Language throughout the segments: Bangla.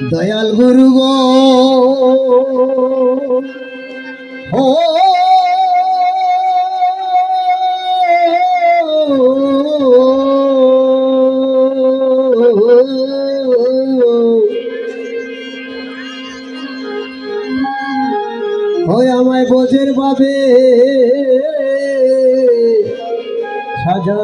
दयाल गुरु गो हो আমায় বোঝের ভাবে সাজা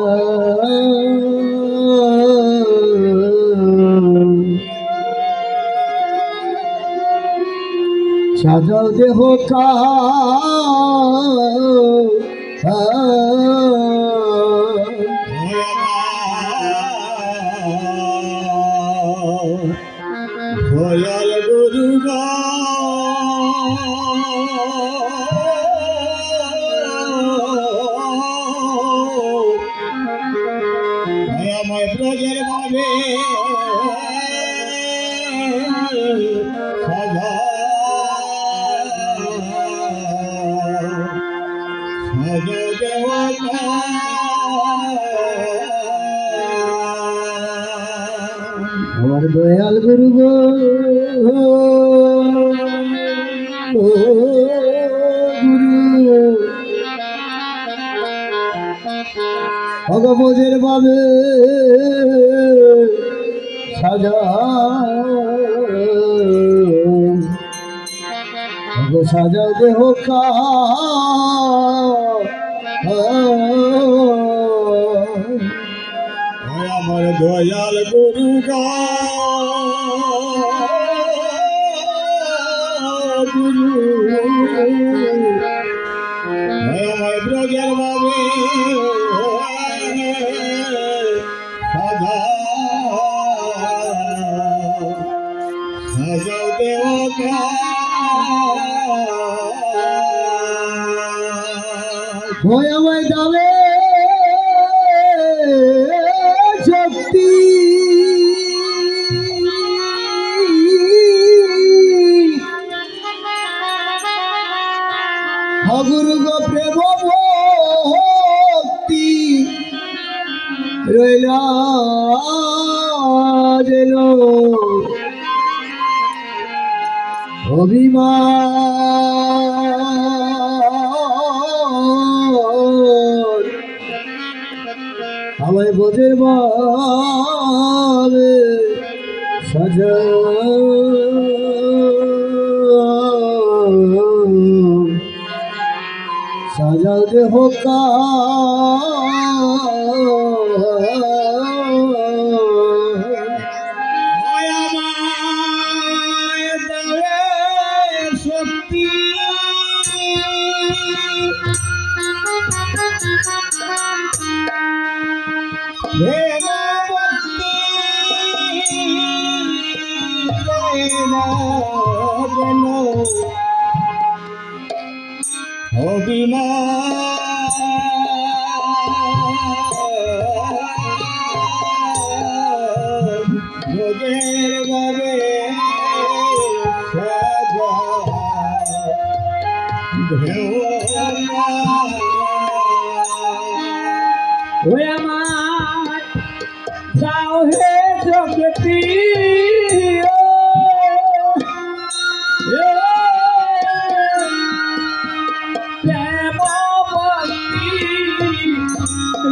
সাজাও দেহ কা দয়াল গুরু গো আমায় ব্রজের ভাবে সাজা আমার দয়াল গুরু গো গুরু ভগবতের ভাবে সাজা সাজা দেহ কা আমার দয়াল গুরু গো গুরু আমার ব্রজের ভাবে সাজা সাজাও দেহ কা আমায় দাবে শক্তি গুরু গো প্রেম ভক্তি রইলা যেন অভিমান আমায় বোঝের ভাবে সাজা সাজাও দেহ কা শক্তি ভোগের ভাবে সাজা ওই আমার যাও হে জগতি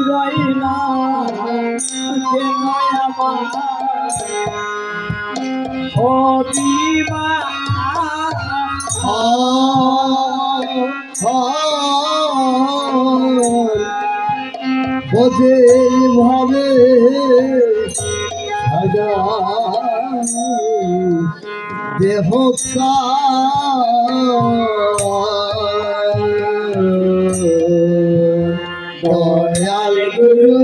রইলা কেন আমার হবিবা বোঝের ভাবে সাজা দেহ কা দয়াল গুরু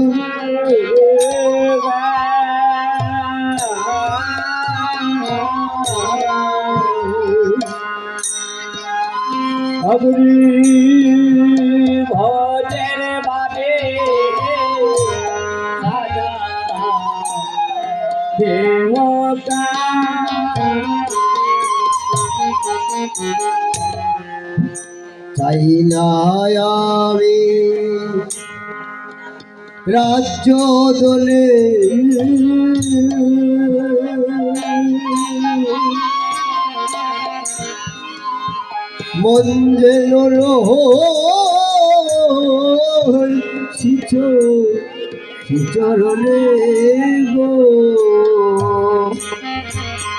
अबरी भोजन बाबे साजा देवता চাই না আমি রাজ্য দলে মন যেন চরণে গো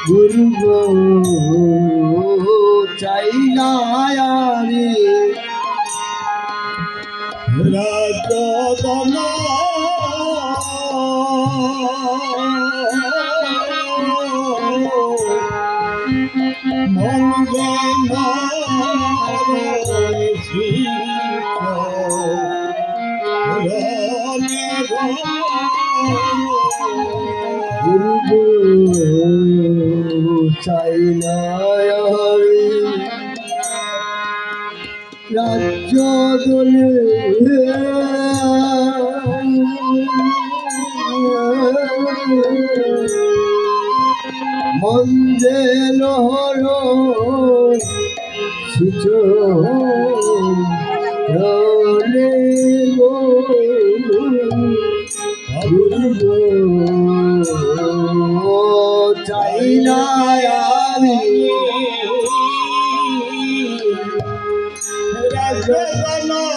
গুরু গো চাই না আমি রাজ্য দলে মন যেন গুরু গো চাই না আমি রাজ্য দলে মন যেন চরণে গো গুরু গো চাই না আমি রাজ্য দলে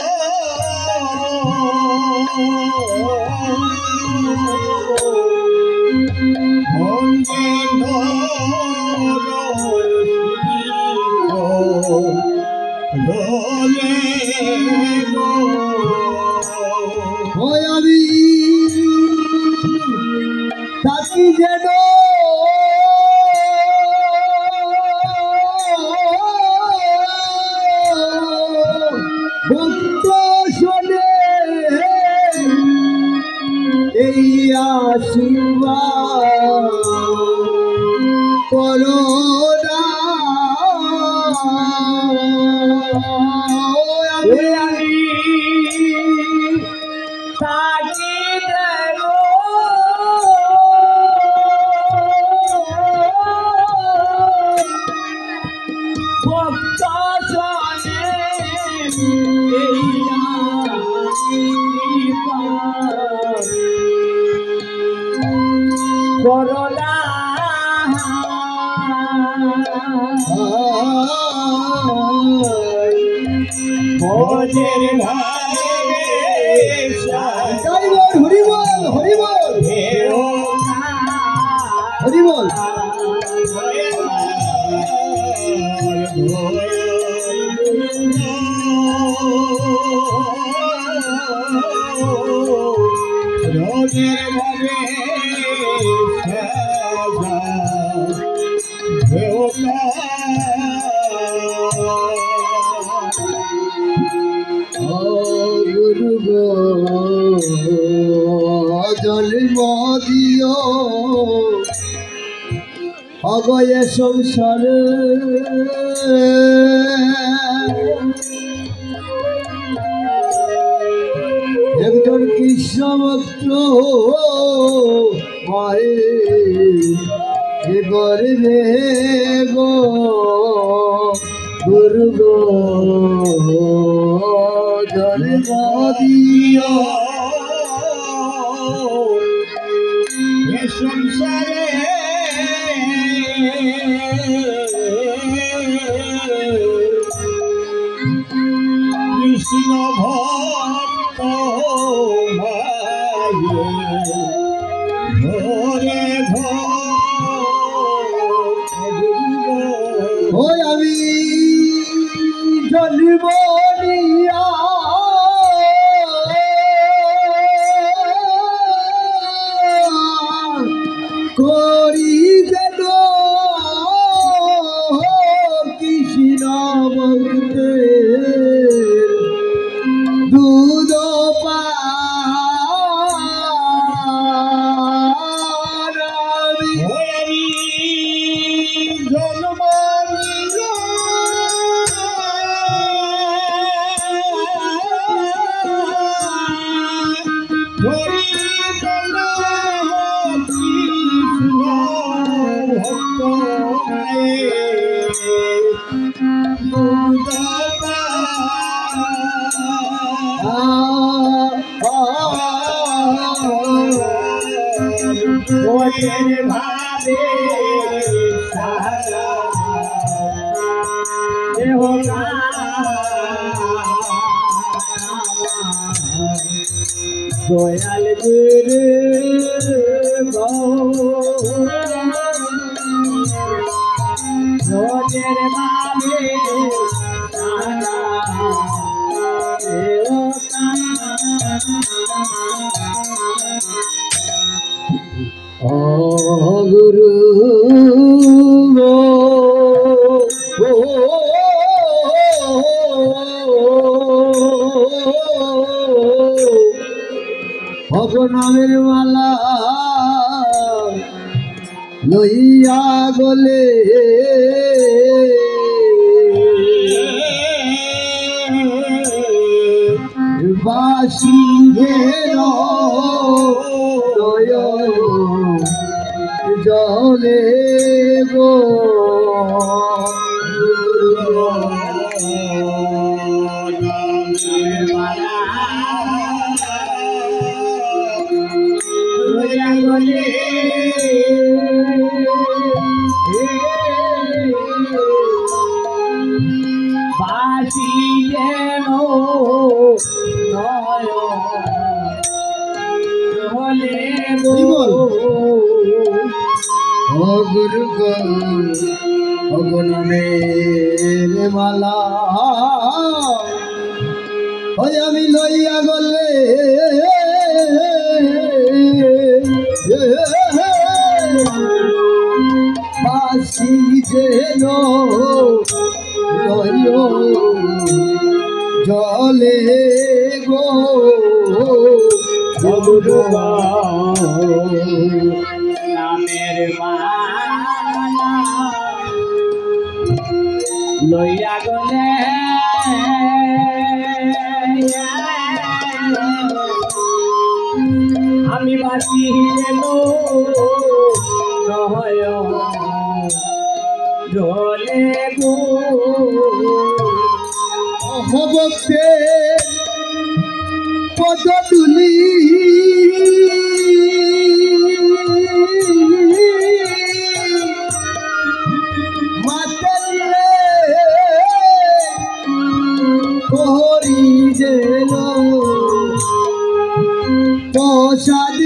মন যেন আমি থাকি যেন ভক্ত শোনে এই আশীর্বাদ করো না আমি থাকি যেন ভক্ত শোনে এই আশীর্বাদ করো না ভোজের ভাগে হরিবল হরিবল হরিবল ভোজের ভাগে গুরু গো জন্ম দিও অগয়ে সংসারে একজন কৃষ্ণ ভক্ত মায়ে গরিবে গো গুরু গো জন্ম দিও সংসারে কৃষ্ণ ভক্ত ঘরে ঘরে আমি জন্ম নিয়া করি যেন কৃষ্ণ ভক্তের দুধ পারি জন্ম কৃষ্ণ ওদের ভাবে সারা দেহ দয়াল গুরু ওদের ভাবে সারা দেহ ও গুরু ভগনামের মালা লইয়া গলে বাসি জলে গো বাসি যেন গুরু অগণমের মালা ওই আমি লইয়া গলে বাসি যেন জলে গো নামের মালা লইয়া গলে আমি বাঁচি গেল জলে গো ভক্তে পদ তুলি মাতলে করি যেন প্রসাদ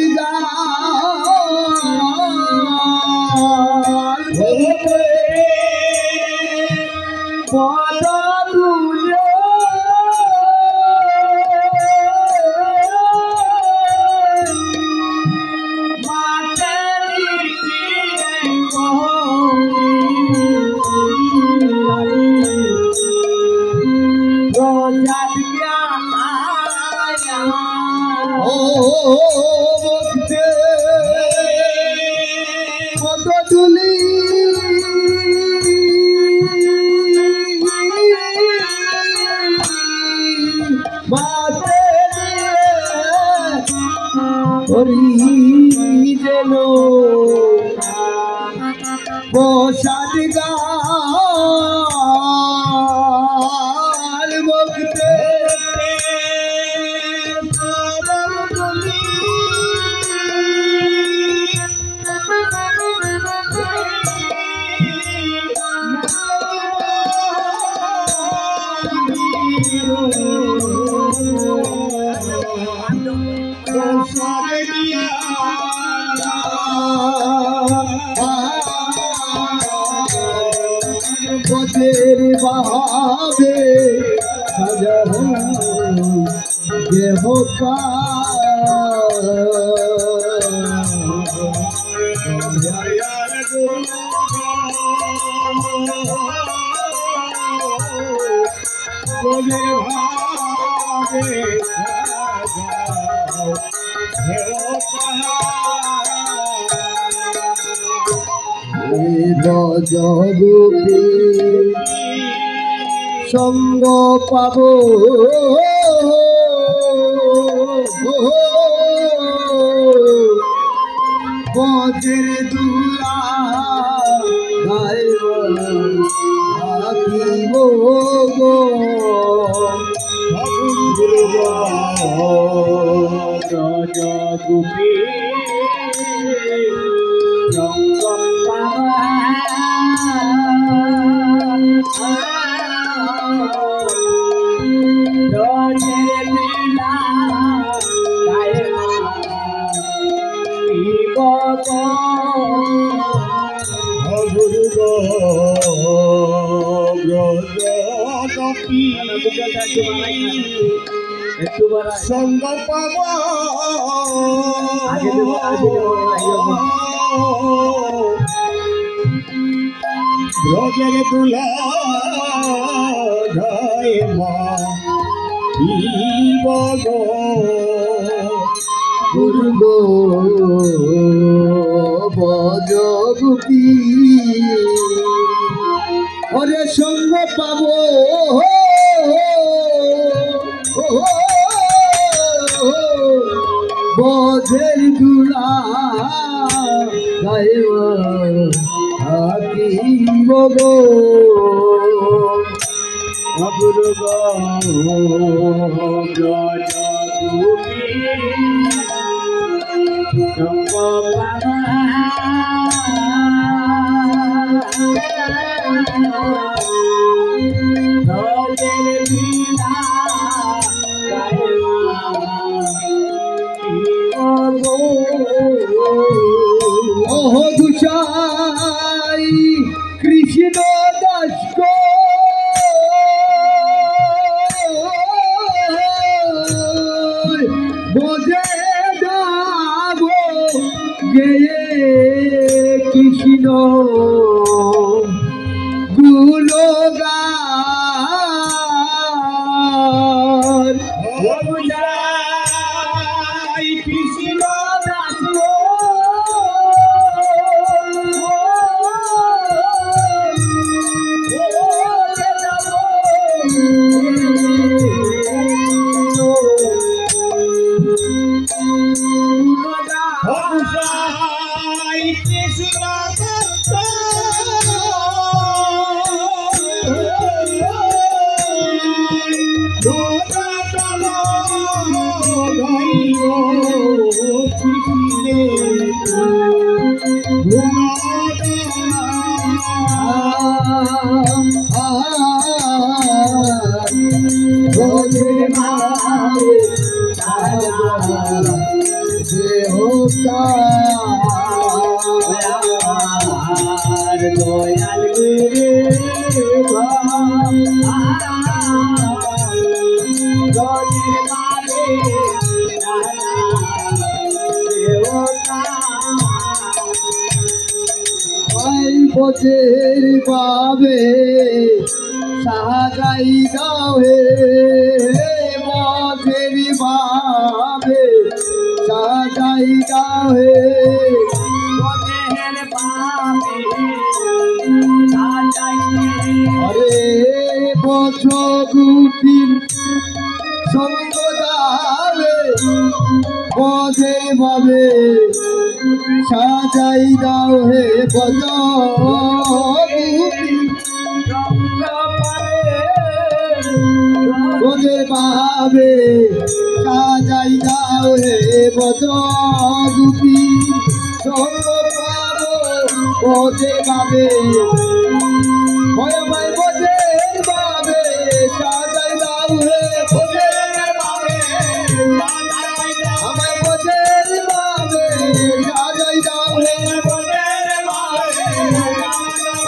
পদ তুলে কত তুলি মাতে করি যেন প্রসাদ গাল ভক্তে পথের বাহাবে দেহ জগতে সঙ্গ পাব পথের দুলা রাখিব গো ব্রজ গোপী রঙ্গ ব্রজের লীলা গায়ে সঙ্গ পাব ব্রজের দুলা জয় মা দুর্গ বজ গোপী ওরে সঙ্গ পাব বজের দুলা গায়ে হাকিম গো অপূর্ব ব্রজ গোপী রঙ্গ ব্রজের লীলা গায়ে ওহ দুষাই কৃষ্ণ দাস বোঝে যাব গেয়ে কৃষ্ণ গুণগান কৃষ্ণ দাস দয়াল বজের বাবে সাহাযাই দাও হে বজের বাবে সাহাযাই দাও হে আরে বজ গুপির সঙ্গ দাবে বজে বাবে সাজাই দাও হে বজ বজে বাবে সাজাই দাও হে বজ গুপি সঙ্গ পাবো বজে বাবে ভয় ভাই বজের বাবে সাজাই দাও হে বজের বাবে আমায় বজের বাবে সাজাই দাও হে বজের বাবে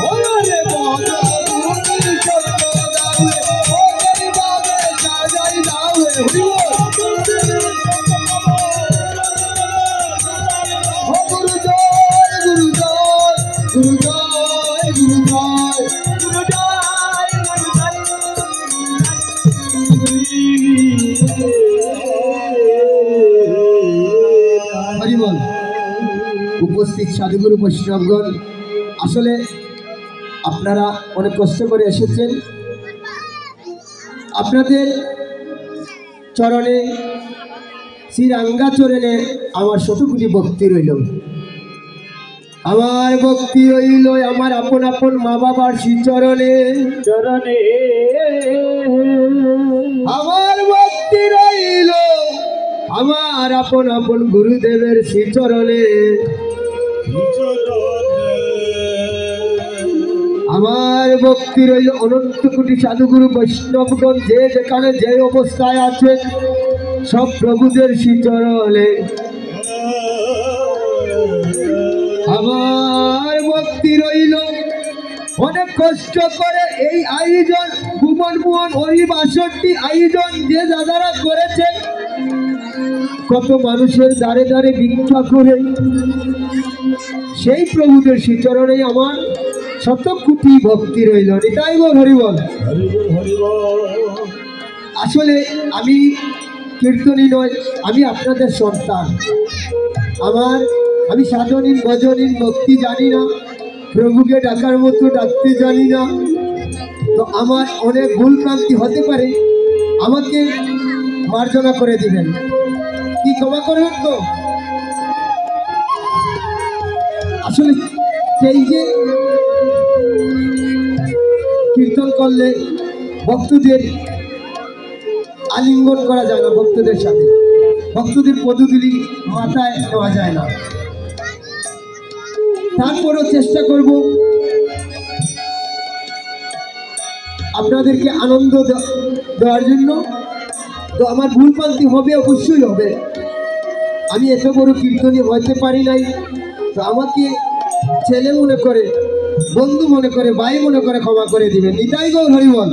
ওরে বজ তুমি সত্য দাও হে বজের বাবে সাজাই দাও হে গুরু জয় গুরু জয় গুরু জয় গুরু জয় গুরু জয় হরি বল। উপস্থিত সাধুগুরু বৈষ্ণবগণ, আসলে আপনারা অনেক কষ্ট করে এসেছেন। আপনাদের চরণে শ্রীরাঙ্গা চরণে আমার শতকোটি ভক্তি রইল। আমার ভক্তি রইল আমার আপন আপন মা বাবার শ্রীচরণে আমার ভক্তি রইল আমার আপন আপন গুরুদেবের শ্রীচরণে আমার ভক্তি রইল অনন্ত কোটি সাধুগুরু বৈষ্ণবগণ যে যেখানে যে অবস্থায় আছে সব প্রভুদের শ্রীচরণে আমার ভক্তি রইল। অনেক কষ্ট করে এই আয়োজন ভুবন ভুবন হরিবাসরটি আয়োজন যে দাদারা করেছে, কত মানুষের দ্বারে দ্বারে ভিক্ষা করে সেই প্রভুদের শ্রীচরণে আমার শত কোটি ভক্তি রইল। এটাই বল হরিবল। আসলে আমি কীর্তনী নয়, আমি আপনাদের সন্তান। আমি সাধনীন ভজনীন ভক্তি জানি না, প্রভুকে ডাকার মতো ডাকতে জানি না, তো আমার অনেক ভুল ভ্রান্তি হতে পারে, আমাকে মার্জনা করে দিবেন, কি ক্ষমা করবেন তো। আসলে সেই যে কীর্তন করলে ভক্তদের আলিঙ্গন করা যায় না, ভক্তদের সাথে ভক্তদের পদধূলি মাথায় নেওয়া যায় না। তারপরও চেষ্টা করব আপনাদেরকে আনন্দ দেওয়ার জন্য। তো আমার ভুল ভ্রান্তি হবে, অবশ্যই হবে। আমি এত বড় কীর্তনী হতে পারি নাই, তো আমাকে ছেলে মনে করে, বন্ধু মনে করে, ভাই মনে করে ক্ষমা করে দিবেন। নিতাই গৌর হরিবল।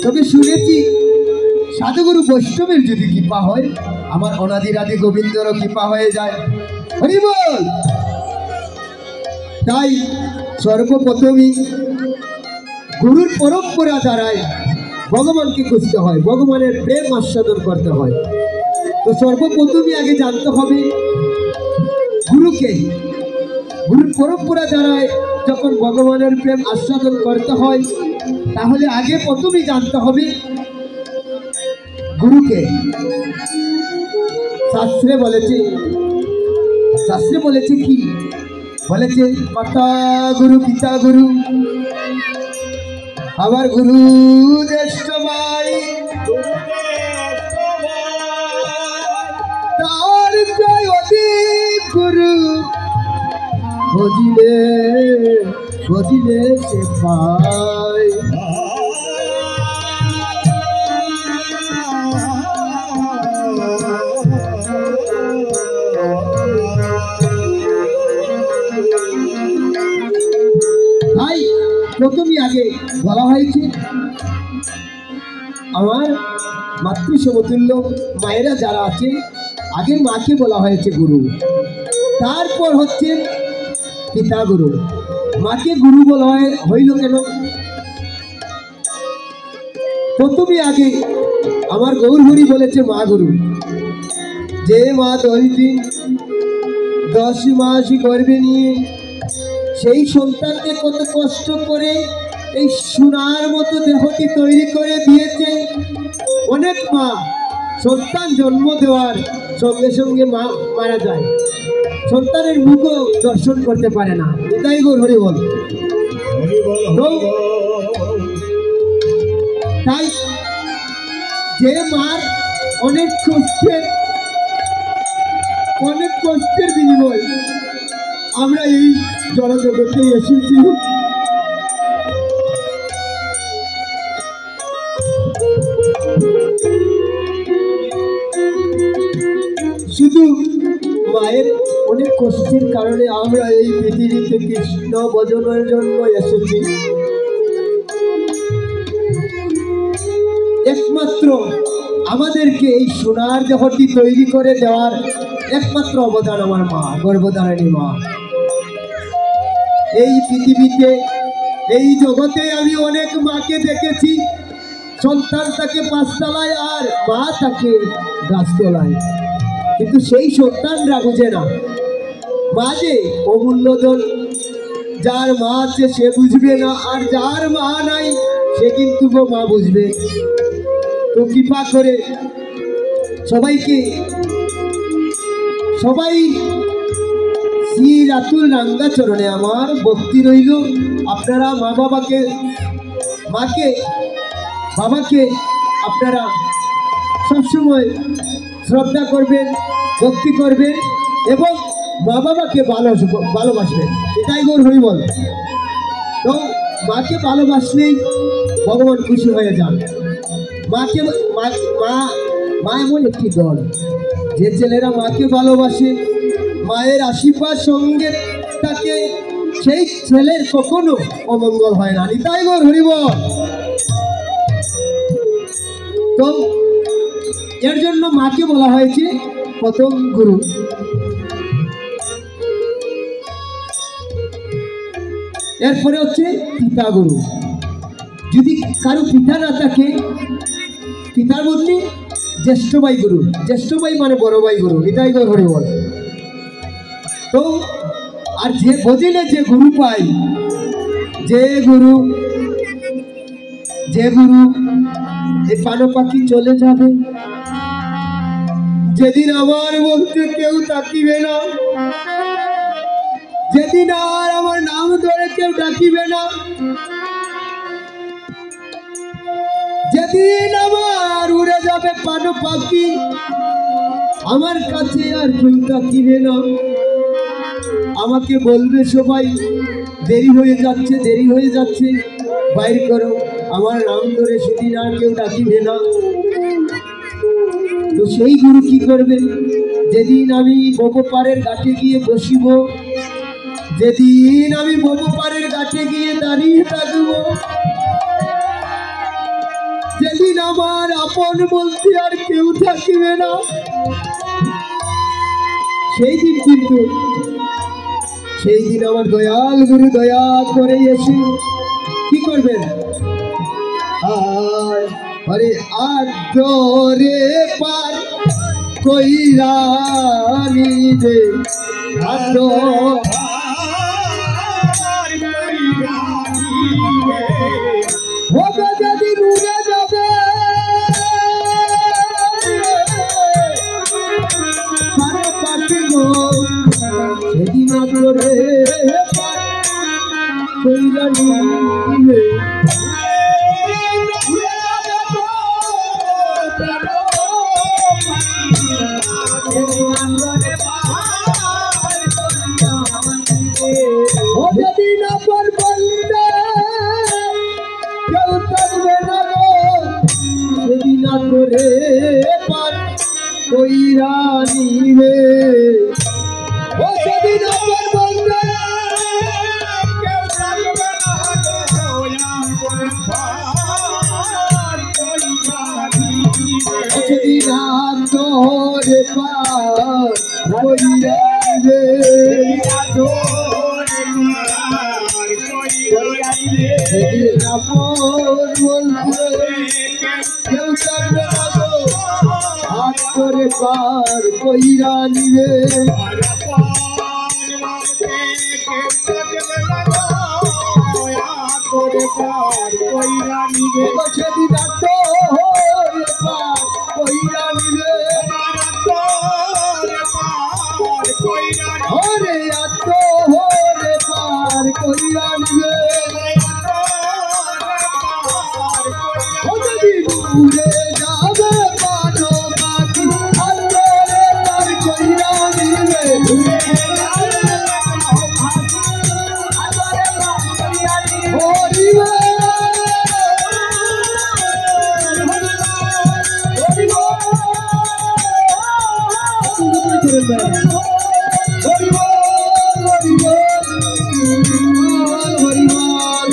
তবে শুনেছি সাধুগুরু বৈষ্ণবের যদি কৃপা হয়, আমার অনাদিরাদি গোবিন্দরও কৃপা হয়ে যায়। হরিবল। তাই সর্বপ্রথমই গুরুর পরম্পরা দ্বারাই ভগবানকে খুঁজতে হয়, ভগবানের প্রেম আস্বাদন করতে হয়। তো সর্বপ্রথমই আগে জানতে হবে গুরুকে। গুরুর পরম্পরা দ্বারাই যখন ভগবানের প্রেম আস্বাদন করতে হয়, তাহলে আগে প্রথমেই জানতে হবে গুরুকে। শাস্ত্রে বলেছে কি বলেছে, মাতা গুরু পিতা গুরু, আবার গুরু জ্যেষ্ঠ ভাই, তার জয় অধিক গুরু, বুঝিলে সে পায়। তাই প্রথমে আগে বলা হয়েছে আমার মাতৃ সমতুল্য মায়েরা যারা আছে, আগে মাকে বলা হয়েছে গুরু, তারপর হচ্ছে পিতা গুরু। মাকে গুরু বলা হইল কেন? প্রথমে আগে আমার গৌরহরি বলেছে মা গুরু। যে মা 10 দিন 10 মাস গর্ভে নিয়ে সেই সন্তানকে কত কষ্ট করে এই সোনার মতো দেহটি তৈরি করে দিয়েছে। অনেক মা সন্তান জন্ম দেওয়ার সঙ্গে সঙ্গে মা মারা যায়, সন্তানের মুখও দর্শন করতে পারে না। এটাই গৌর হরি বল। তাই যে মার অনেক কষ্টের বিনিময় আমরা এই জড়জগতে এসেছি। শুধু মায়ের অনেক কষ্টের কারণে আমরা এই পৃথিবীতে কৃষ্ণ ভজনের জন্য এসেছি। একমাত্র আমাদেরকে এই সোনার দেহটি তৈরি করে দেওয়ার একমাত্র অবদান আমার মা, গর্ভধারিণী মা। এই পৃথিবীতে, এই জগতে আমি অনেক মাকে দেখেছি, সন্তান তাকে 5 তলায় আর মা তাকে গাছতলায়, কিন্তু সেই সন্তানরা বুঝে না মা যে অমূল্যধন। যার মা আছে সে বুঝবে না, আর যার মা নাই সে কিন্তু মা বুঝবে। তো কৃপা করে সবাই শ্রী রাতুল রাঙ্গা চরণে আমার ভক্তি রইল। আপনারা বাবাকে আপনারা সবসময় শ্রদ্ধা করবেন, ভক্তি করবেন এবং মা বাবাকে ভালোবাসবেন। এটাই গৌর হরি বল। তো মাকে ভালোবাসলেই ভগবান খুশি হয়ে যান। মাকে মা এমন একটি দল, যে ছেলেরা মাকে ভালোবাসে, মায়ের আশীর্বাদ সঙ্গে থাকে, সেই ছেলের কখনো অমঙ্গল হয় না। নিতাই গৌর হরি বল। তো এর জন্য মাকে বলা হয়েছে প্রথম গুরু। এরপরে হচ্ছে পিতা গুরু। যদি কারো পিতা না থাকে, পিতার বদলে জ্যেষ্ঠ ভাই গুরু। জ্যেষ্ঠ ভাই মানে বড় ভাই গুরু। নিতাই গৌর হরি বল। তো আর যে বদিলে যে গুরু পাই, যে গুরু এই পানো পাখি চলে যাবে, যেদিন আমার বলতে কেউ তাকিবে না, যেদিন আর আমার নাম ধরে কেউ ডাকিবে না, যেদিন আমার উড়ে যাবে পানো পাখি, আমার কাছে আর কেউ তাকিবে না, আমাকে বলবে সবাই দেরি হয়ে যাচ্ছে, দেরি হয়ে যাচ্ছে, বাইর করো, আমার নাম ধরে সেদিন আর কেউ ডাকিবে না। তো সেই গুরু কি করবে? যেদিন আমি ববপাড়ের ঘাটে গিয়ে বসিব, যেদিন আমি ববপাড়ের ঘাটে গিয়ে দাঁড়িয়ে থাকব, যেদিন আমার আপন বলতে আর কেউ থাকিবে না, সেই দিন কিন্তু সেই দিন আমার দয়াল গুরু দয়া করে এসে কি করবেন? আরে আদরে পার কইরা নিবে, হবে যেদিন উড়ে যাবে পাখি গো, সেদিন আদরে পার কইরা নিবে। যেদিন আপন বলতে কেউ থাকবে না গো, সেদিন আদরে পার কইরা নিবে। ও সেদিন আপন বলতে কেউ থাকবে না গো, সেদিন আদরে পার কইরা নিবে। সেদিন আপন বলতে কেউ থাকবে না গো, হাত করে পার কইরা নিবে। সেদিন আদরে পার কইরা নিবে। ওরে আদরে পার কইরা নিবে। ও যদি উড়ে যাবে পানো পাখি, আদরে পার কইরা নিবে। হরি বল, হরি বল, হরি বল, হরি বল, হরি বল,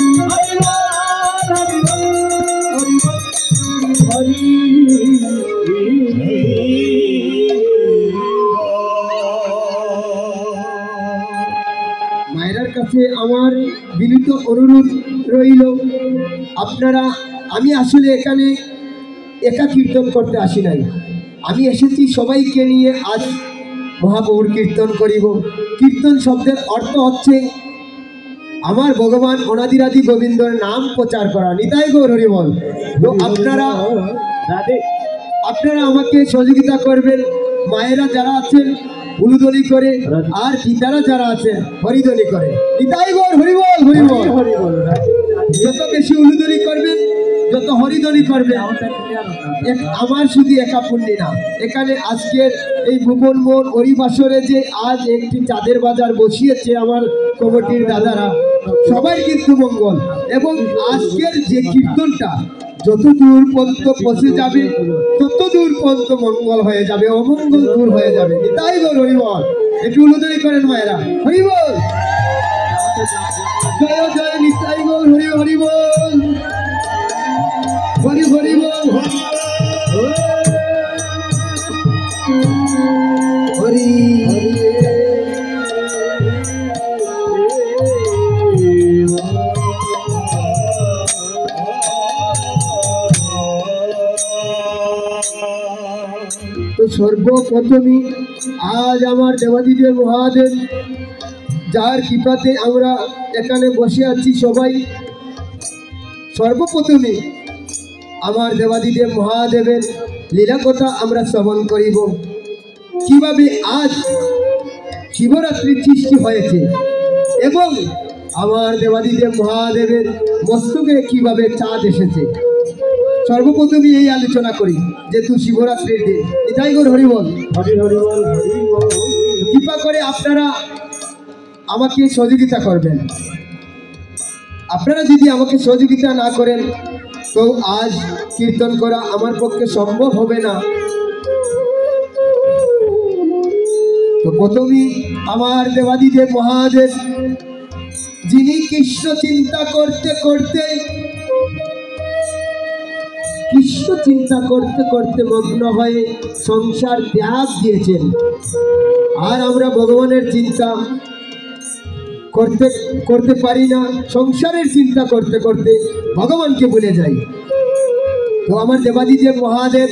হরি বল, হরি মায়ের কাছে আমার বিনীত অনুরোধ রইল, আপনারা, আমি আসলে এখানে একা কীর্তন করতে আসি নাই, আমি এসেছি সবাইকে নিয়ে আজ মহাপ্রভুর কীর্তন করিব। কীর্তন শব্দের অর্থ হচ্ছে আমার ভগবান অনাদিরাদি গোবিন্দর নাম প্রচার করা। নিতাই গৌর হরি বল। তো আপনারা আমাকে সহযোগিতা করবেন। মায়েরা যারা আছেন উলুধ্বনি করে, আর পিতারা যারা আছেন হরিধ্বনি করে। নিতাই গৌর হরি বল, হরি বল। যত বেশি উলুধ্বনি করবেন যত হরিধনী করবে আমার শুধু একা পুণ্যি না, এখানে আজকের এই ভুবন মন হরিবাসরে যে আজ একটি চাঁদের বাজার বসিয়েছে আমার কমিটির দাদারা, সবাই কিন্তু মঙ্গল। এবং আজকের যে কীর্তনটা যত দূর পর্যন্ত পৌঁছে যাবে তত দূর পর্যন্ত মঙ্গল হয়ে যাবে, অমঙ্গল দূর হয়ে যাবে। তাই বল হরিবল, একটু উলুদরি করেন মায়েরা, হরিবল জয় জয় নিতাই বল, হরি হরি বল, হরি হরি বল, হরি তো সর্বপ্রথমে আজ আমার দেবাদিদেব মহাদেব যার কৃপাতে আমরা এখানে বসে আছি সবাই, সর্বপ্রথমে আমার দেবাদিদেব মহাদেবের লীলা কথা আমরা শ্রবণ করিব। কিভাবে আজ শিবরাত্রির সৃষ্টি হয়েছে এবং আমার দেবাদিদেব মহাদেবের মস্তকে কিভাবে চাঁদ এসেছে, সর্বপ্রথমে এই আলোচনা করি। যেহেতু শিবরাত্রির দিন, এটাই গো হরিবল, হরি হরিবল, হরি বল। কৃপা করে আপনারা আমাকে সহযোগিতা করবেন। আপনারা যদি আমাকে সহযোগিতা না করেন তো আজ কীর্তন করা আমার পক্ষে সম্ভব হবে না। তো প্রথমেই আমার দেবাদিদেব মহাদেব, যিনি কৃষ্ণ চিন্তা করতে করতে মগ্ন হয়ে সংসার ত্যাগ দিয়েছেন। আর আমরা ভগবানের চিন্তা করতে পারি না, সংসারের চিন্তা করতে করতে ভগবানকে ভুলে যাই। তো আমার দেবাদিদেব মহাদেব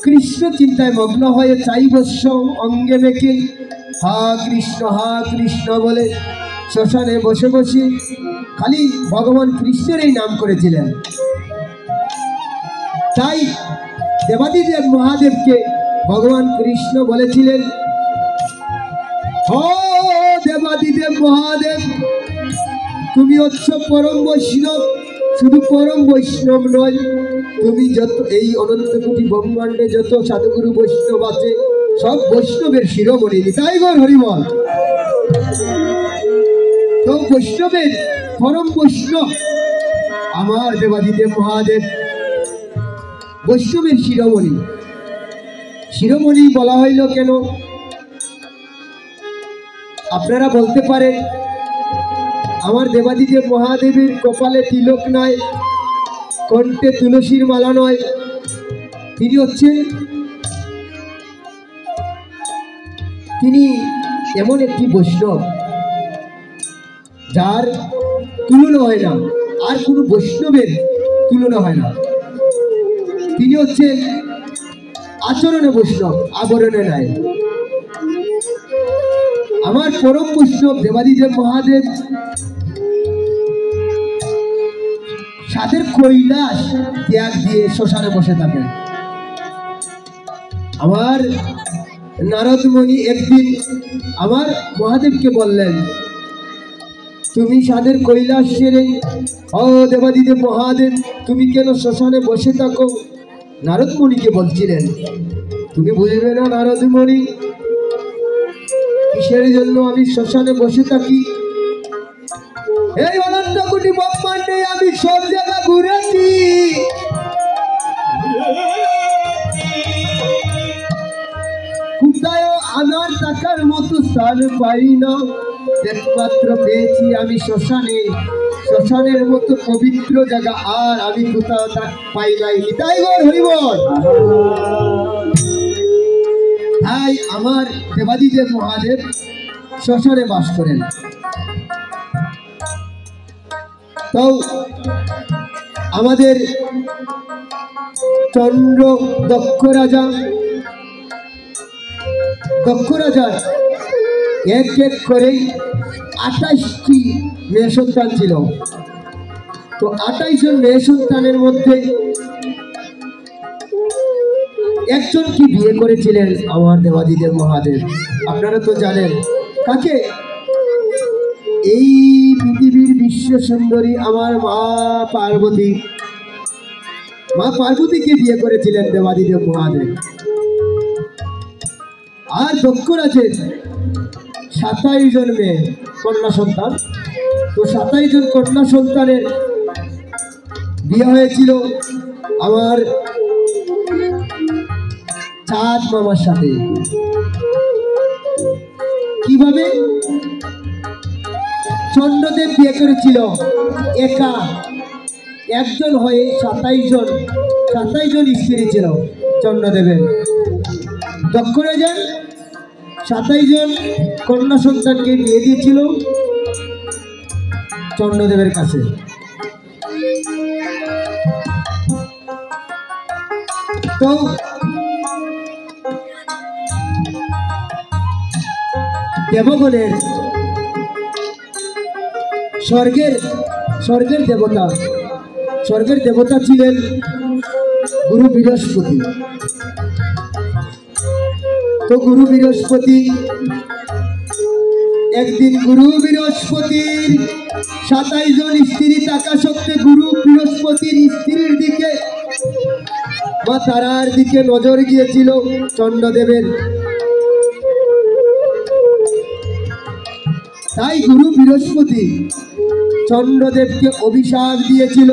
কৃষ্ণ চিন্তায় মগ্ন হয়ে চাইবস্য অঙ্গে মেখে হা কৃষ্ণ বলে শ্মশানে বসে বসে খালি ভগবান কৃষ্ণের এই নাম করেছিলেন। তাই দেবাদিদেব মহাদেবকে ভগবান কৃষ্ণ বলেছিলেন, ও দেবাদিদেব মহাদেব, তুমি হচ্ছ পরম বৈষ্ণব। শুধু পরম বৈষ্ণব নয়, তুমি যত এই অনন্ত কোটি ব্রহ্মাণ্ডে যত সাধুগুরু বৈষ্ণব আছে সব বৈষ্ণবের শিরোমণি। তাই গো হরিবল। তো বৈষ্ণবের পরম বৈষ্ণব আমার দেবাদিদেব মহাদেব, বৈষ্ণবের শিরোমণি। শিরোমণি বলা হইল কেন? আপনারা বলতে পারেন আমার দেবাদিদেব মহাদেবের কপালে তিলক নয়, কণ্ঠে তুলসীর মালা নয়, তিনি এমন একটি বৈষ্ণব যার তুলনা হয় না, আর কোনো বৈষ্ণবের তুলনা হয় না। তিনি হচ্ছেন আচরণে বৈষ্ণব, আবরণে নাই। আমার পরম বৈষ্ণব দেবাদিদেব মহাদেব সাধের কৈলাস ত্যাগ দিয়ে শ্মশানে বসে থাকেন। আমার নারদ মুনি একদিন আমার মহাদেবকে বললেন, তুমি সাধের কৈলাস ছেড়ে ও দেবাদিদেব মহাদেব তুমি কেন শ্মশানে বসে থাকো? নারদ মুনিকে বলছিলেন, তুমি বুঝবে না নারদ মুনি, কিসের জন্য আমি শ্মশানে বসে থাকি? এই অনন্ত কোটি ব্রহ্মাণ্ডে আমি সব জায়গা ঘুরেছি, কোথায় আমার থাকার মতো স্থান পাই না, একমাত্র পেয়েছি আমি শ্মশানে। শ্মশানের মতো পবিত্র জায়গা আর আমি কোথাও পাই নাই। তাই গো হরিবল। তাই আমার দেবাদিদেব মহাদেব শ্মশানে বাস করেন। তো আমাদের চন্দ্র দক্ষ রাজার এক এক করে 28টি মেয়ে সন্তান ছিল। তো 28 জন মেয়ে সন্তানের মধ্যে একজনকে বিয়ে করেছিলেন আমার দেবাদিদেব মহাদেব। আপনারা তো জানেন কাকে? এই পৃথিবীর বিশ্ব সুন্দরী আমার মা পার্বতী, মা পার্বতীকে বিয়ে করেছিলেন দেবাদিদেব মহাদেব। আর দক্ষরাজের 27 জন মেয়ে কন্যা সন্তান, তো 27 জন কন্যা সন্তানের বিয়ে হয়েছিল আমার চাঁদ মামার সাথে। কিভাবে? চন্দ্রদেব বিয়ে করেছিল একা, একজন হয়ে 27 জন স্ত্রী ছিল চন্দ্রদেবের। দক্ষরাজার 27 জন কন্যা সন্তানকে বিয়ে দিয়েছিল চন্দ্রদেবের কাছে। তো দেবগণের স্বর্গের দেবতা ছিলেন গুরু বৃহস্পতি। তো গুরু বৃহস্পতি একদিন গুরু বৃহস্পতির 27 জন স্ত্রী থাকা সত্ত্বে গুরু বৃহস্পতির স্ত্রীর দিকে বা তারার দিকে নজর গিয়েছিল চন্দ্রদেবের। তাই গুরু বৃহস্পতি চন্দ্রদেবকে অভিশাপ দিয়েছিল,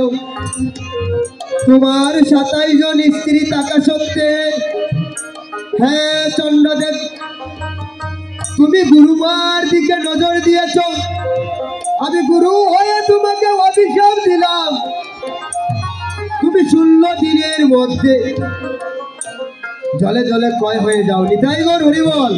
তোমার 27 জন স্ত্রী থাকা সত্ত্বে, হ্যাঁ চন্দ্রদেব, তুমি গুরুমার দিকে নজর দিয়েছ, আমি গুরু হয়ে তোমাকে অভিশাপ দিলাম, তুমি 16 দিনের মধ্যে জলে জলে ক্ষয় হয়ে যাও। নিতাই গৌর হরি বল।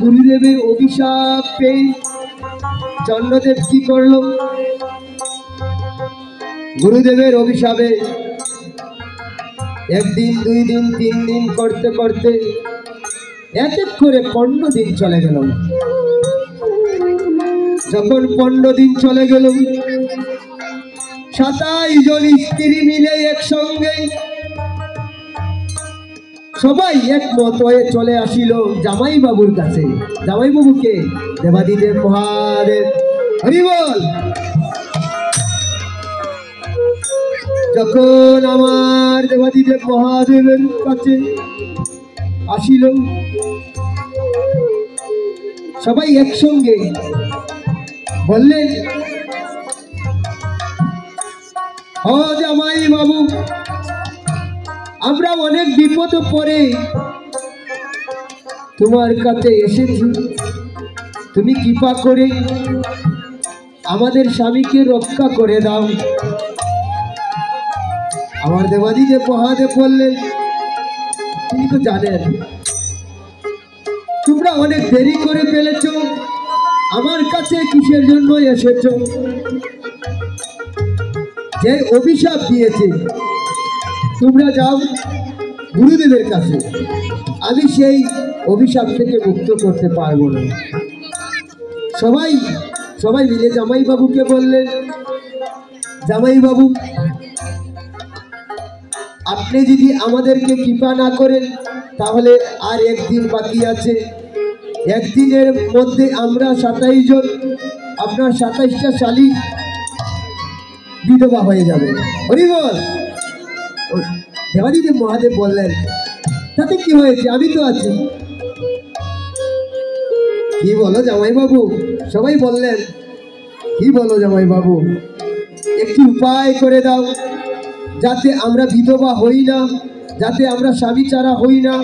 গুরুদেবের অভিশাপ পেয়ে চন্দ্রদেব কি করল? গুরুদেবের অভিশাপে একদিন, 2 দিন, 3 দিন করতে করতে এক এক করে 15 দিন চলে গেল। যখন 15 দিন চলে গেল, 27 জন স্ত্রী মিলে একসঙ্গে সবাই একমত হয়ে চলে আসিল জামাই বাবুর কাছে। জামাই বাবুকে দেবাদিদেব মহাদেব, হরি বল। যখন আমার দেবাদিদেব মহাদেবের কাছে আসিল, সবাই একসঙ্গে বললেন, ও জামাই বাবু, আমরা অনেক বিপদ পড়ে তোমার কাছে এসেছি, তুমি কৃপা করে আমাদের স্বামীকে রক্ষা করে দাও। আমার দেবাদিদেব মহাদেব বললেন, তিনি তো জানেন তোমরা অনেক দেরি করে ফেলেছ, আমার কাছে কিসের জন্য এসেছ? যে অভিশাপ দিয়েছে, তোমরা যাও গুরুদেবের কাছে, আমি সেই অভিশাপ থেকে মুক্ত করতে পারবো না। সবাই মিলে জামাই বাবুকে বললেন, জামাই বাবু, আপনি যদি আমাদেরকে কৃপা না করেন তাহলে আর একদিন বাকি আছে, একদিনের মধ্যে আমরা 27 জন, আপনার 27টা শালী বিধবা হয়ে যাবে। হরি বল। দেবাদিদেব মহাদেব বললেন, তাতে কি হয়েছে, আমি তো আছি। কি বলো জামাই বাবু? সবাই বললেন, কি বলো জামাই বাবু, একটি উপায় করে দাও যাতে আমরা বিধবা হই না, যাতে আমরা স্বামী ছাড়া হই না।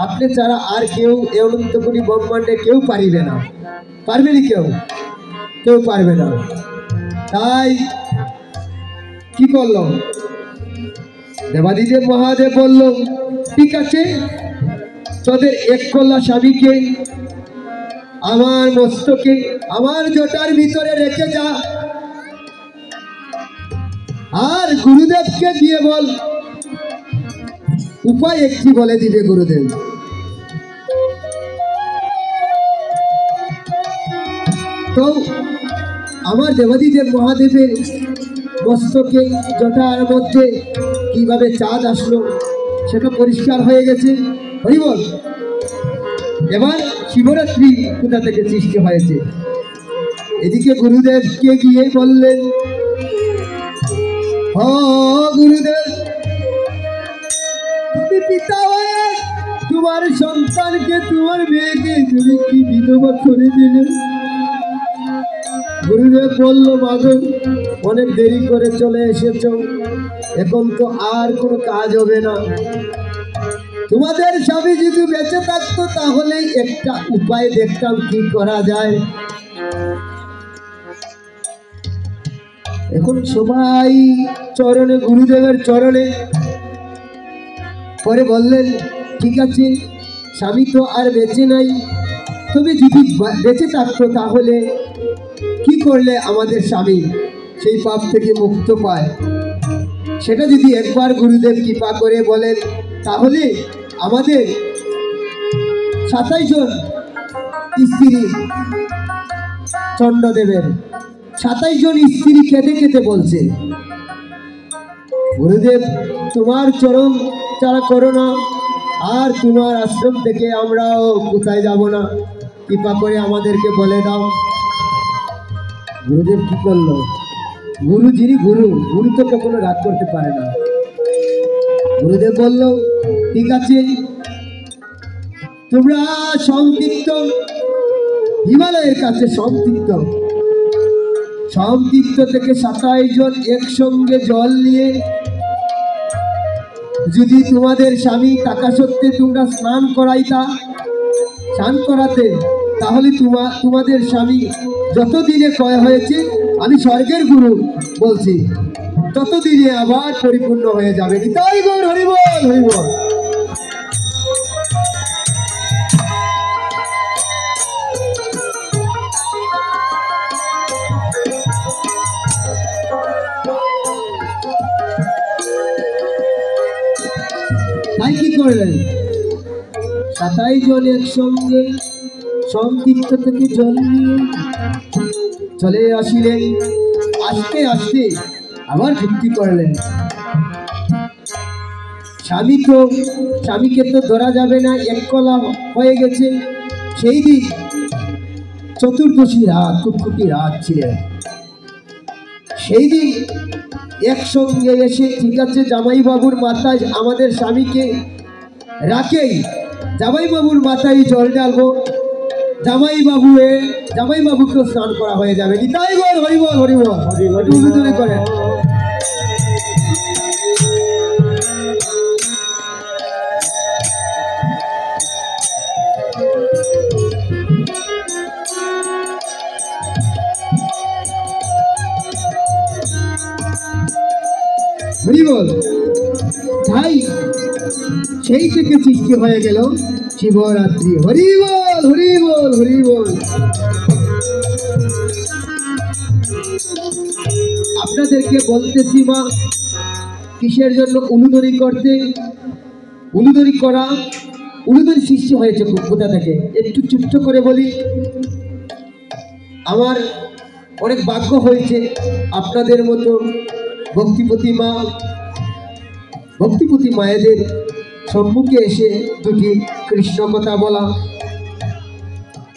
আপনি ছাড়া আর কেউ এই অনন্তপুরী ব্রহ্মাণ্ডে কেউ পারিবে না, পারবে না, কেউ পারবে না। তাই কি করলো? দেবাদিদেব মহাদেব বলল, ঠিক আছে, তোদের এক কল্লা স্বামীকে আমার মস্তকে, আমার জটার ভিতরে রেখে যা, আর গুরুদেবকে দিয়ে বল, উপায় একটি বলে দিবে গুরুদেব। তো আমার দেবাদিদেব মহাদেবের মস্তকে জটার মধ্যে কিভাবে চাঁদ আসলো সেটা পরিষ্কার হয়ে গেছে। হরি বল। এবার শিবরাত্রি কোথা থেকে সৃষ্টি হয়েছে? এদিকে গুরুদেবকে গিয়ে বললেন, হ গুরুদেব, তুমি পিতা হয়ে তোমার সন্তানকে, তোমার মেয়েকে তুমি কি বিধবা করে দিলে? গুরুদেব বলল, মাগো অনেক দেরি করে চলে এসেছ, এখন তো আর কোনো কাজ হবে না। তোমাদের স্বামী যদি বেঁচে থাকতো তাহলে একটা উপায় দেখতাম কি করা যায়। এখন সবাই চরণে, গুরুদেবের চরণে। পরে বললেন, ঠিক আছে, স্বামী তো আর বেঁচে নাই, তবে যদি বেঁচে থাকতো তাহলে কি করলে আমাদের স্বামী সেই পাপ থেকে মুক্ত পায়, সেটা যদি একবার গুরুদেব কৃপা করে বলেন তাহলে আমাদের 27 জন স্ত্রী, চন্দ্রদেবের 27 জন স্ত্রী কেঁদে কেঁদে বলছে, গুরুদেব তোমার চরণ ছাড়া করো না, আর তোমার আশ্রম থেকে আমরাও কোথায় যাব না, কৃপা করে আমাদেরকে বলে দাও। গুরুদেব কি করলো? গুরু যিনি গুরু, গুরু তো কখনো রাগ করতে পারে না। গুরুদেব বলল, ঠিক আছে, তোমরা সংতীর্থ, হিমালয়ের কাছে সংতীর্থ থেকে 27 জন একসঙ্গে জল নিয়ে যদি তোমাদের স্বামী টাকা সত্ত্বে তোমরা স্নান করাতে, তাহলে তোমাদের স্বামী যতদিনে ক্ষয় হয়েছে, আমি স্বর্গের গুরু বলছি, ততদিনে আবার পরিপূর্ণ হয়ে যাবে। নিতাই গৌর হরি বল, হরি বল। তাই কি করলেন? 27 জন একসঙ্গে সংতীর্থ থেকে জল নিয়ে চলে আসিলেন। আস্তে আস্তে আবার ভিত্তি করলেন। স্বামীকে তো ধরা যাবে না, এক কলা হয়ে গেছে। সেই দিন চতুর্দশী রাত, কুটকুটি রাত ছিলেন। সেই দিন একসঙ্গে এসে, ঠিক আছে, জামাইবাবুর মাথায় আমাদের স্বামীকে রাখেই জামাইবাবুর মাথায় জল ঢালবো, জামাইবাবুকে স্নান করা হয়ে যাবে। নিতাই গৌর হরি বল, হরি বল, উলুধ্বনি করেন। হরি বল। তাই সেই থেকে সৃষ্টি হয়ে গেল শিবরাত্রি। হরি বল, হরি বল, হরি বল। আপনাদেরকে বলতেছি মা, কিসের জন্য উলুধ্বনি করতে? উলুধ্বনি সৃষ্টি হয়েছে কোথা থেকে? একটু ছোট্ট করে বলি। আমার অনেক ভাগ্য হয়েছে আপনাদের মতো ভক্তিপতি মায়েদের সম্মুখে এসে দুটি কৃষ্ণ কথা বলা।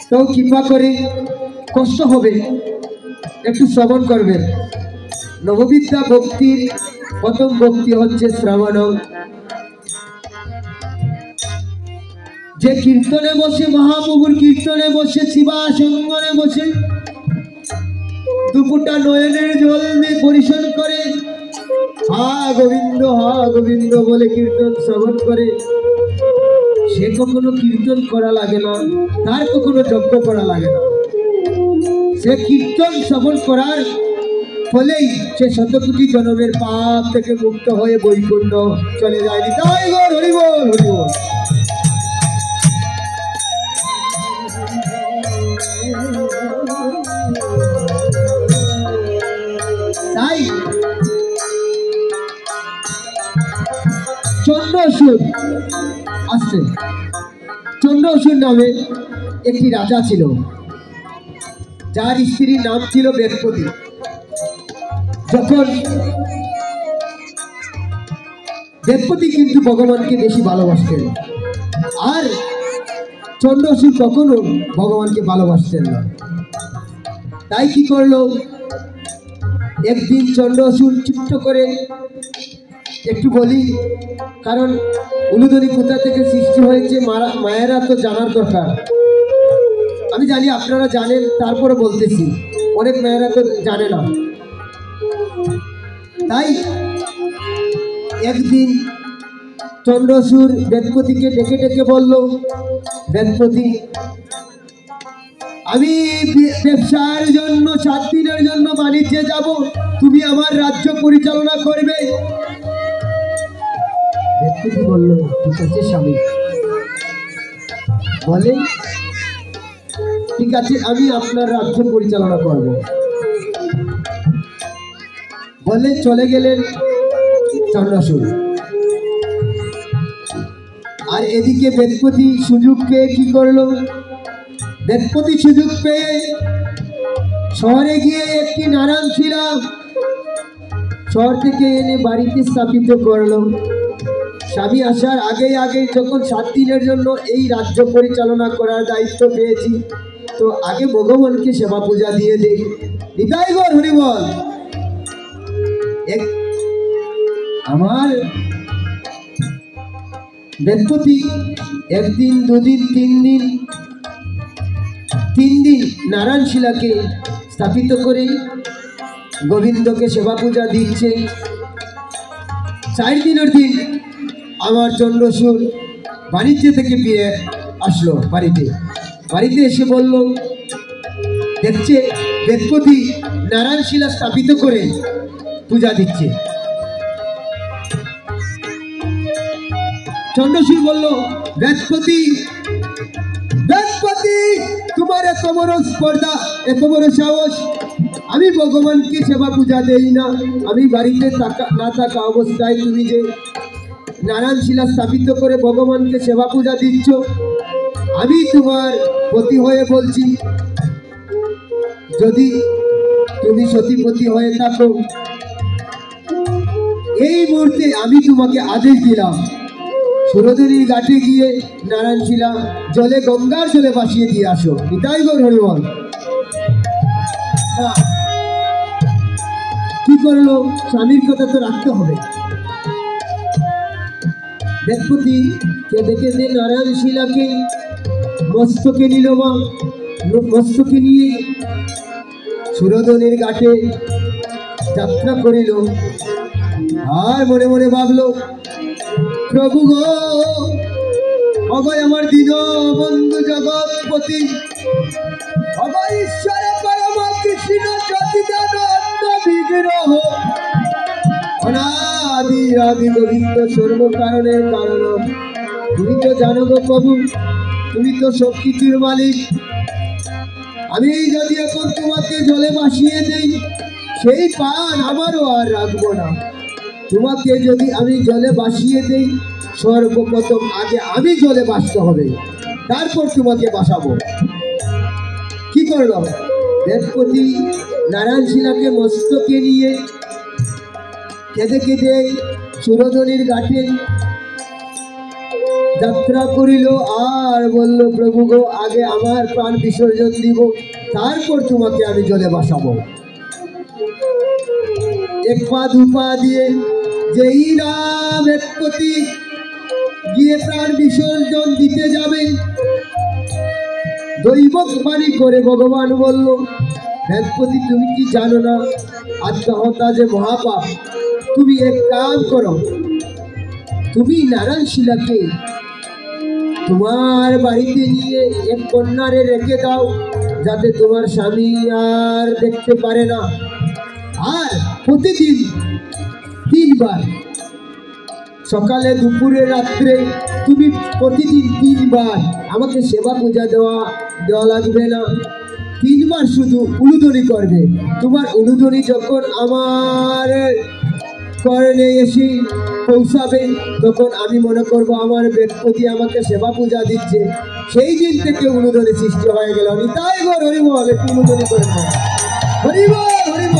তাও কৃপা করে, কষ্ট হবে, একটু শ্রবণ করবেন। নববিদ্যা ভক্তির প্রথম ভক্তি হচ্ছে শ্রবণ। যে কীর্তনে বসে, মহাপ্রভুর কীর্তনে বসে, শিবাসঙ্গনে বসে দুপুরটা নয়নের জল দিয়ে পরিশোধ করে, হা গোবিন্দ বলে কীর্তন শ্রবণ করে, সে কখনো কীর্তন করা লাগে না, তার কখনো যজ্ঞ করা লাগে না। সে কীর্তন শ্রবণ করার ফলেই সে 100 কোটি জন্মের পাপ থেকে মুক্ত হয়ে বৈকুণ্ঠ চলে যায়। নিতাই গৌর হরি বল, হরি বল। তাই চন্দ্রসূর নামে একটি রাজা ছিল, যার স্ত্রীর নাম ছিল বেদপতি। যখন দেবপতি কিন্তু ভগবানকে বেশি ভালোবাসতেন, আর চন্দ্রসূর কখনো ভগবানকে ভালোবাসতেন না। তাই কি করলো, একদিন চন্দ্রসূর ছোট্ট করে একটু বলি, কারণ উলুধনী কোথা থেকে সৃষ্টি হয়েছে মায়েরা তো জানার দরকার। আমি জানি আপনারা জানেন, তারপরে বলতেছি, অনেক মায়েরা তো জানে না। তাই একদিন চন্দ্রসূর বেদপতিকে ডেকে ডেকে বলল, বেদপতি, আমি ব্যবসার জন্য 7 দিনের জন্য বাণিজ্যে যাব, তুমি আমার রাজ্য পরিচালনা করবে। বেদপতি বলল, ঠিক আছে স্বামী। বলে, ঠিক আছে, আমি আপনার রাজ্য পরিচালনা করব। বলে চলে গেলেন চন্দ্রসূর। আর এদিকে বেদপতি সুযোগ পেয়ে কি করলো, বেদপতি সুযোগ পেয়ে শহরে গিয়ে একটি নারায়ণশিলা শহর থেকে এনে বাড়িতে স্থাপিত করলো। স্বামী আসার আগে যখন 7 দিনের জন্য এই রাজ্য পরিচালনা করার দায়িত্ব পেয়েছি, তো আগে ভগবানকে সেবা পূজা দিয়ে দেই। নিতাই গৌর হরি বল। আমার বেদপতি একদিন, দুদিন, 3 দিন, 3 দিন নারায়ণশিলাকে স্থাপিত করে গোবিন্দকে সেবা পূজা দিচ্ছে। 4 দিনের দিন আমার চন্দ্রসূর বাণিজ্য থেকে ফিরে আসলো বাড়িতে এসে বলল, দেখছে বেদপতি নারায়ণশিলা স্থাপিত করে পূজা দিচ্ছে। চন্দ্রসূর বলল, বেদপতি, তোমার এত বড় স্পর্ধা, এত বড় সাহস! আমি ভগবানকে সেবা পূজা দেই না, আমি বাড়িতে না থাকা অবস্থায় তুমি যে নারায়ণশিলা স্থাপিত করে ভগবানকে সেবা পূজা দিচ্ছ, আমি তোমার পতি হয়ে বলছি, যদি তুমি সতীপতি হয়ে থাকো, এই মুহূর্তে আমি তোমাকে আদেশ দিলাম, সুরধনীর ঘাটে গিয়ে নারায়ণশিলা জলে, গঙ্গার জলে ভাসিয়ে দিয়ে আসো। নিতাই গৌর হরি বল। কি করলো, স্বামীর কথা তো রাখতে হবে। বেদপতি কেঁদে কেঁদে নারায়ণশিলাকে মস্তকে নিল, মস্তকে নিয়ে সুরধনীর ঘাটে যাত্রা করিল। আর মনে মনে ভাবলো, প্রভু গো, অভয় আমার দীন বন্ধু জগৎপতি, অভয় ঈশ্বর পরম কৃষ্ণ সচিদানন্দ বিগ্রহ, অনাদি আদি গোবিন্দ সর্ব কারণের কারণ। তুমি তো জানো গো প্রভু, তুমি তো সব কিছুর মালিক। আমি যদি এখন তোমাকে জলে ভাসিয়ে দেই, সেই পান আমারও আর রাখবো না। তোমাকে যদি আমি জলে ভাসিয়ে দেই, সর্বপ্রথম আগে আমি জলে ভাসতে হবে, তারপর তোমাকে বাসাবো। কি করলো, বেদপতি নারায়ণশিলাকে মস্তকে নিয়ে কেঁদে কেঁদে সুরধনীর ঘাটে যাত্রা করিল। আর বলল, প্রভু গো, আগে আমার প্রাণ বিসর্জন দিব, তারপর তোমাকে আমি জলে ভাসাবো। 1 পা 2 পা দিয়ে যেই না বেদপতি গিয়ে প্রাণ বিসর্জন দিতে যাবে, দৈবক বাণী করে ভগবান বলল, বেদপতি, তুমি কি জানো না আত্মহত্যা যে মহাপাপ? তুমি এক কাম করো, তুমি নারায়ণশিলাকে তোমার বাড়িতে নিয়ে এক কন্যারে রেখে দাও, যাতে তোমার স্বামী আর দেখতে পারে না। আর প্রতিদিন 3 বার, সকালে, দুপুরে, রাত্রে, তুমি প্রতিদিন 3 বার আমাকে সেবা পূজা দেওয়া লাগবে না। 3 বার শুধু উলুধনী করবে। তোমার উলুধনী যখন আমার কর্ণে এসে পৌঁছাবে, তখন আমি মনে করব আমার বেদপতি আমাকে সেবা পূজা দিচ্ছে। সেই দিন থেকে উলুধনী সৃষ্টি হয়ে গেল। নিতাই গৌর হরি বল। একটু উলুধনী করে হরি বল, হরি বল।